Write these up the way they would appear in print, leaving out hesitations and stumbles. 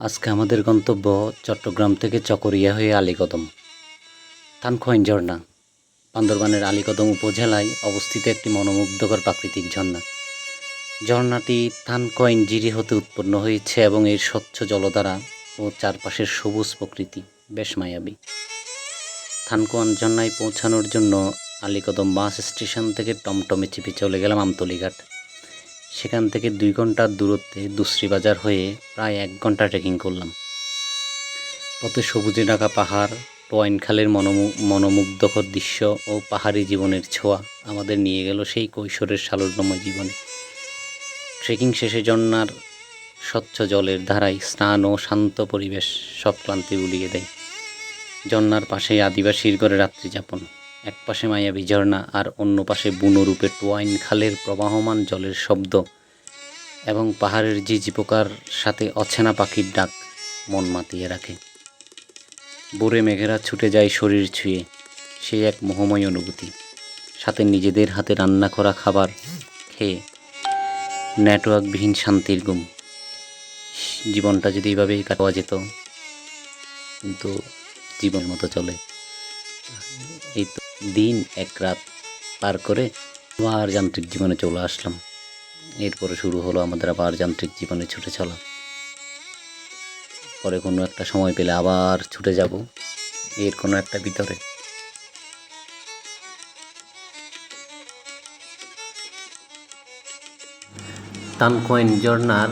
আজকে আমাদের গন্তব্য চট্টগ্রাম থেকে চকরিয়া হয়ে আলীকদম। থানকোয়াইন ঝর্ণা বান্দরবানের আলীকদম উপজেলায় অবস্থিত একটি মনোমুগ্ধকর প্রাকৃতিক ঝর্ণা। ঝর্ণাটি থানকোয়াইন জিরি হতে উৎপন্ন হয়েছে এবং এর স্বচ্ছ জলধারা ও চারপাশের সবুজ প্রকৃতি বেশ মায়াবী। থানকোয়াইন ঝর্ণায় পৌঁছানোর জন্য আলীকদম বাস স্টেশন থেকে টমটমে চেপে চলে গেলাম আমতলীঘাট। সেখান থেকে 2 ঘন্টার দূরত্বে দুশ্রী বাজার হয়ে প্রায় 1 ঘন্টা ট্রেকিং করলাম। পথে সবুজে ঢাকা পাহাড়, টোয়াইন খালের মনোমুগ্ধকর দৃশ্য ও পাহাড়ি জীবনের ছোঁয়া আমাদের নিয়ে গেল সেই কৈশোরের সালোল্যময় জীবনে। ট্রেকিং শেষে ঝর্ণার স্বচ্ছ জলের ধারায় স্নান ও শান্ত পরিবেশ সব ক্লান্তি ভুলিয়ে দেয়। ঝর্ণার পাশেই আদিবাসীর ঘরে রাত্রিযাপন। এক পাশে মায়াবী ঝর্ণা আর অন্য পাশে বুনো রূপে টোয়াইন খালের প্রবাহমান জলের শব্দ এবং পাহাড়ের ঝিঝি পোকার সাথে অচেনা পাখির ডাক মন মাতিয়ে রাখে। ভোরে মেঘেরা ছুটে যায় শরীর ছুঁয়ে, সেই এক মোহময় অনুভূতি। সাথে নিজেদের হাতে রান্না করা খাবার খেয়ে নেটওয়ার্কবিহীন শান্তির ঘুম। জীবনটা যদি এইভাবেই কাটাওয়া যেত, কিন্তু জীবন মতো চলে। এই তো দিন এক রাত পার করে আবার যান্ত্রিক জীবনে চলে আসলাম। এরপরে শুরু হলো আমাদের আবার যান্ত্রিক জীবনে ছুটে চলা। পরে কোনো একটা সময় পেলে আবার ছুটে যাব এর কোনো একটা ভিতরে। থানকোয়াইন ঝর্ণার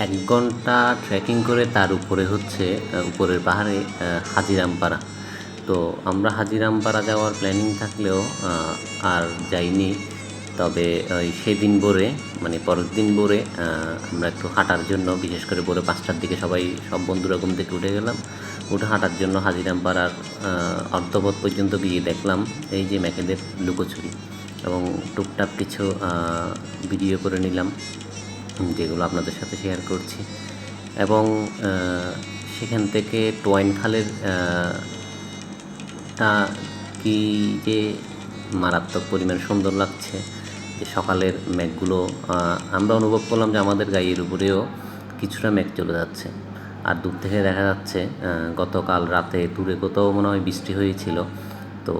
1 ঘন্টা ট্রেকিং করে তার উপরে হচ্ছে উপরের পাহাড়ে হাজিরামপাড়া। তো আমরা হাজিরামপাড়া যাওয়ার প্ল্যানিং থাকলেও আর যাইনি। তবে সেদিন ভোরে মানে পরের দিন ভোরে আমরা একটু হাঁটার জন্য, বিশেষ করে ভোরে 5টার দিকে সব বন্ধুরা ঘুম থেকে উঠে গেলাম। উঠে হাঁটার জন্য হাজিরামপাড়ার অর্ধপথ পর্যন্ত গিয়ে দেখলাম এই যে মেঘেদের লুকোচুরি, এবং টুকটাক কিছু ভিডিও করে নিলাম, যেগুলো আপনাদের সাথে শেয়ার করছি। এবং সেখান থেকে টোয়াইন খালের টা কি যে মারাত্মক পরিমাণ সুন্দর লাগছে, যে সকালের মেঘগুলো আমরা অনুভব করলাম যে আমাদের গায়ের উপরেও কিছুটা মেঘ চলে যাচ্ছে। আর দূর থেকে দেখা যাচ্ছে গতকাল রাতে দূরে কোথাও মনে হয় বৃষ্টি হয়েছিল। তো